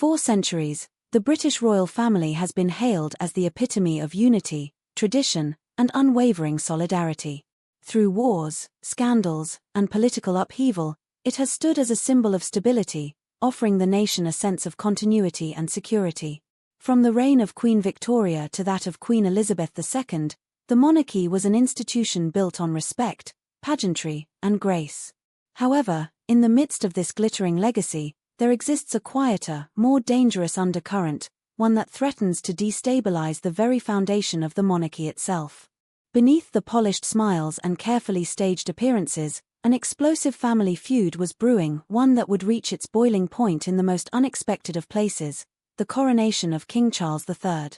For centuries, the British royal family has been hailed as the epitome of unity, tradition, and unwavering solidarity. Through wars, scandals, and political upheaval, it has stood as a symbol of stability, offering the nation a sense of continuity and security. From the reign of Queen Victoria to that of Queen Elizabeth II, the monarchy was an institution built on respect, pageantry, and grace. However, in the midst of this glittering legacy, there exists a quieter, more dangerous undercurrent, one that threatens to destabilize the very foundation of the monarchy itself. Beneath the polished smiles and carefully staged appearances, an explosive family feud was brewing, one that would reach its boiling point in the most unexpected of places: the coronation of King Charles III.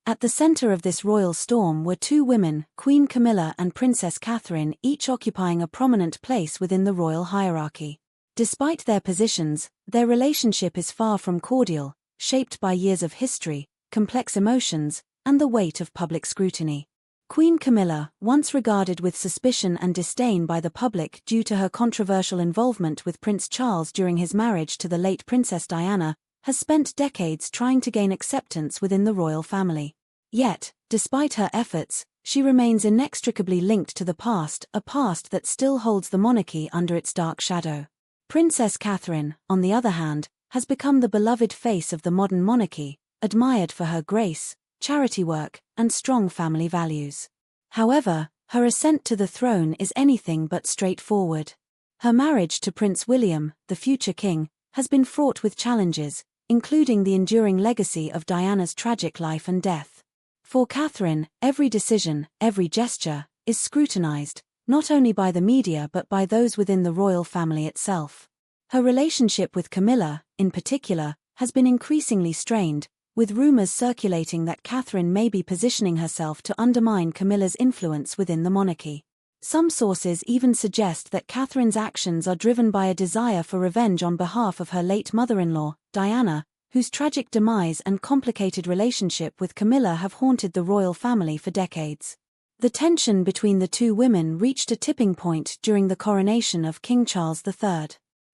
At the center of this royal storm were two women, Queen Camilla and Princess Catherine, each occupying a prominent place within the royal hierarchy. Despite their positions, their relationship is far from cordial, shaped by years of history, complex emotions, and the weight of public scrutiny. Queen Camilla, once regarded with suspicion and disdain by the public due to her controversial involvement with Prince Charles during his marriage to the late Princess Diana, has spent decades trying to gain acceptance within the royal family. Yet, despite her efforts, she remains inextricably linked to the past, a past that still holds the monarchy under its dark shadow. Princess Catherine, on the other hand, has become the beloved face of the modern monarchy, admired for her grace, charity work, and strong family values. However, her ascent to the throne is anything but straightforward. Her marriage to Prince William, the future king, has been fraught with challenges, including the enduring legacy of Diana's tragic life and death. For Catherine, every decision, every gesture, is scrutinized, not only by the media but by those within the royal family itself. Her relationship with Camilla, in particular, has been increasingly strained, with rumors circulating that Catherine may be positioning herself to undermine Camilla's influence within the monarchy. Some sources even suggest that Catherine's actions are driven by a desire for revenge on behalf of her late mother-in-law, Diana, whose tragic demise and complicated relationship with Camilla have haunted the royal family for decades. The tension between the two women reached a tipping point during the coronation of King Charles III.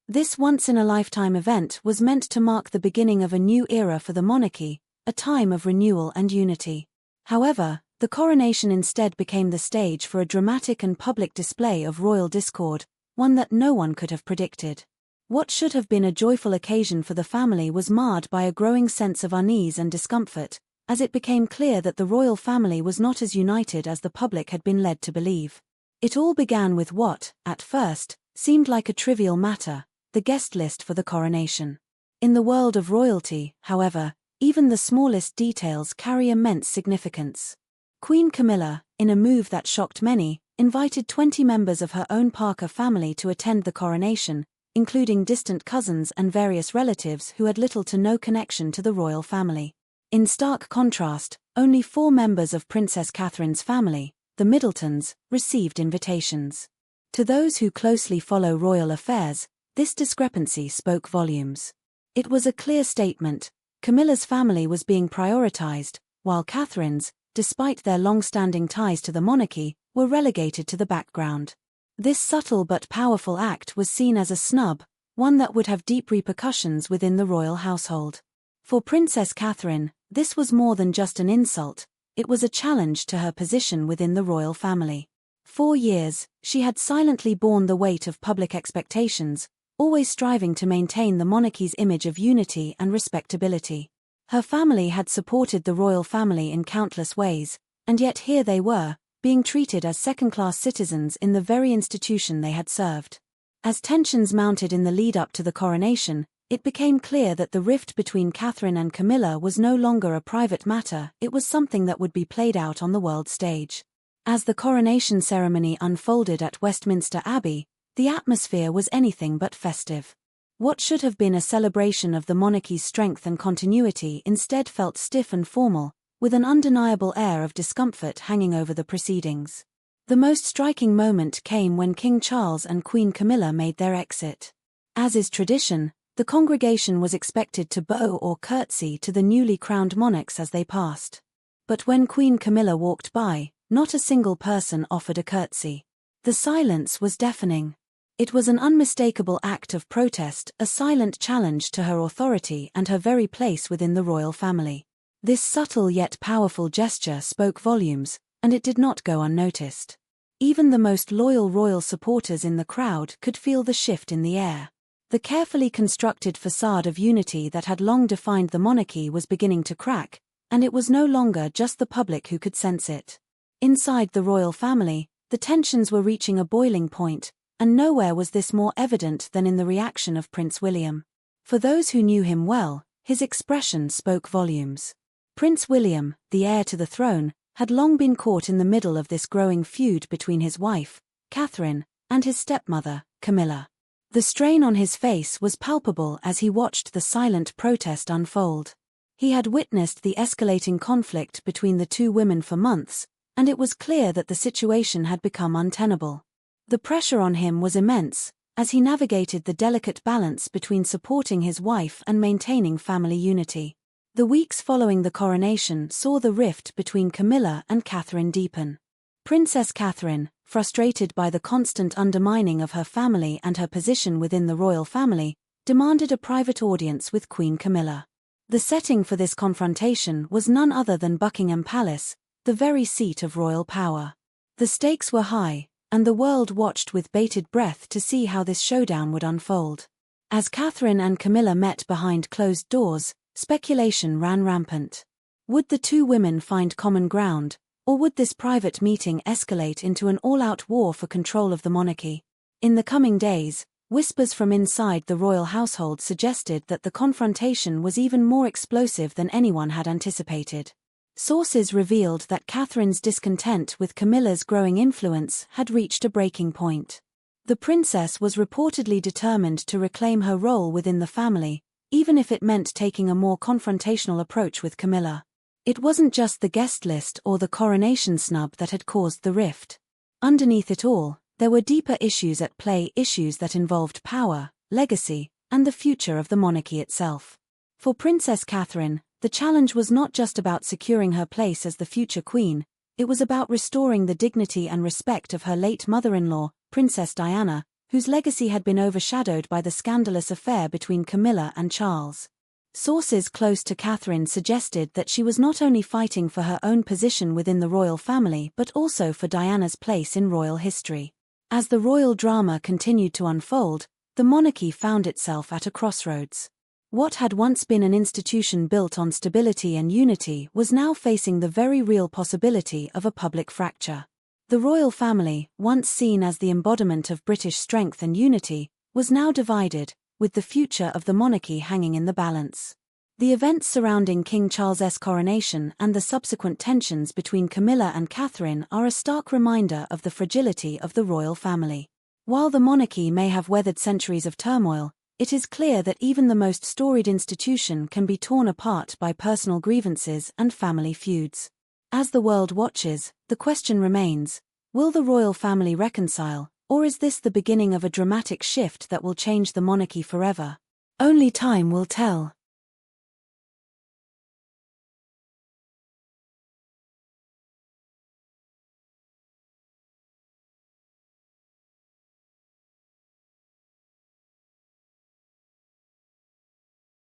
This once-in-a-lifetime event was meant to mark the beginning of a new era for the monarchy, a time of renewal and unity. However, the coronation instead became the stage for a dramatic and public display of royal discord, one that no one could have predicted. What should have been a joyful occasion for the family was marred by a growing sense of unease and discomfort, as it became clear that the royal family was not as united as the public had been led to believe. It all began with what, at first, seemed like a trivial matter: the guest list for the coronation. In the world of royalty, however, even the smallest details carry immense significance. Queen Camilla, in a move that shocked many, invited 20 members of her own Parker family to attend the coronation, including distant cousins and various relatives who had little to no connection to the royal family. In stark contrast, only 4 members of Princess Catherine's family, the Middletons, received invitations. To those who closely follow royal affairs, this discrepancy spoke volumes. It was a clear statement: Camilla's family was being prioritized, while Catherine's, despite their long-standing ties to the monarchy, were relegated to the background. This subtle but powerful act was seen as a snub, one that would have deep repercussions within the royal household. For Princess Catherine, this was more than just an insult, it was a challenge to her position within the royal family. For years, she had silently borne the weight of public expectations, always striving to maintain the monarchy's image of unity and respectability. Her family had supported the royal family in countless ways, and yet here they were, being treated as second-class citizens in the very institution they had served. As tensions mounted in the lead-up to the coronation, it became clear that the rift between Catherine and Camilla was no longer a private matter, it was something that would be played out on the world stage. As the coronation ceremony unfolded at Westminster Abbey, the atmosphere was anything but festive. What should have been a celebration of the monarchy's strength and continuity instead felt stiff and formal, with an undeniable air of discomfort hanging over the proceedings. The most striking moment came when King Charles and Queen Camilla made their exit. As is tradition, the congregation was expected to bow or curtsy to the newly crowned monarchs as they passed. But when Queen Camilla walked by, not a single person offered a curtsy. The silence was deafening. It was an unmistakable act of protest, a silent challenge to her authority and her very place within the royal family. This subtle yet powerful gesture spoke volumes, and it did not go unnoticed. Even the most loyal royal supporters in the crowd could feel the shift in the air. The carefully constructed facade of unity that had long defined the monarchy was beginning to crack, and it was no longer just the public who could sense it. Inside the royal family, the tensions were reaching a boiling point, and nowhere was this more evident than in the reaction of Prince William. For those who knew him well, his expression spoke volumes. Prince William, the heir to the throne, had long been caught in the middle of this growing feud between his wife, Catherine, and his stepmother, Camilla. The strain on his face was palpable as he watched the silent protest unfold. He had witnessed the escalating conflict between the two women for months, and it was clear that the situation had become untenable. The pressure on him was immense, as he navigated the delicate balance between supporting his wife and maintaining family unity. The weeks following the coronation saw the rift between Camilla and Catherine deepen. Princess Catherine, frustrated by the constant undermining of her family and her position within the royal family, demanded a private audience with Queen Camilla. The setting for this confrontation was none other than Buckingham Palace, the very seat of royal power. The stakes were high, and the world watched with bated breath to see how this showdown would unfold. As Catherine and Camilla met behind closed doors, speculation ran rampant. Would the two women find common ground, or would this private meeting escalate into an all-out war for control of the monarchy? In the coming days, whispers from inside the royal household suggested that the confrontation was even more explosive than anyone had anticipated. Sources revealed that Catherine's discontent with Camilla's growing influence had reached a breaking point. The princess was reportedly determined to reclaim her role within the family, even if it meant taking a more confrontational approach with Camilla. It wasn't just the guest list or the coronation snub that had caused the rift. Underneath it all, there were deeper issues at play, issues that involved power, legacy, and the future of the monarchy itself. For Princess Catherine, the challenge was not just about securing her place as the future queen, it was about restoring the dignity and respect of her late mother-in-law, Princess Diana, whose legacy had been overshadowed by the scandalous affair between Camilla and Charles. Sources close to Catherine suggested that she was not only fighting for her own position within the royal family but also for Diana's place in royal history. As the royal drama continued to unfold, the monarchy found itself at a crossroads. What had once been an institution built on stability and unity was now facing the very real possibility of a public fracture. The royal family, once seen as the embodiment of British strength and unity, was now divided, with the future of the monarchy hanging in the balance. The events surrounding King Charles's coronation and the subsequent tensions between Camilla and Catherine are a stark reminder of the fragility of the royal family. While the monarchy may have weathered centuries of turmoil, it is clear that even the most storied institution can be torn apart by personal grievances and family feuds. As the world watches, the question remains, will the royal family reconcile, or is this the beginning of a dramatic shift that will change the monarchy forever? Only time will tell.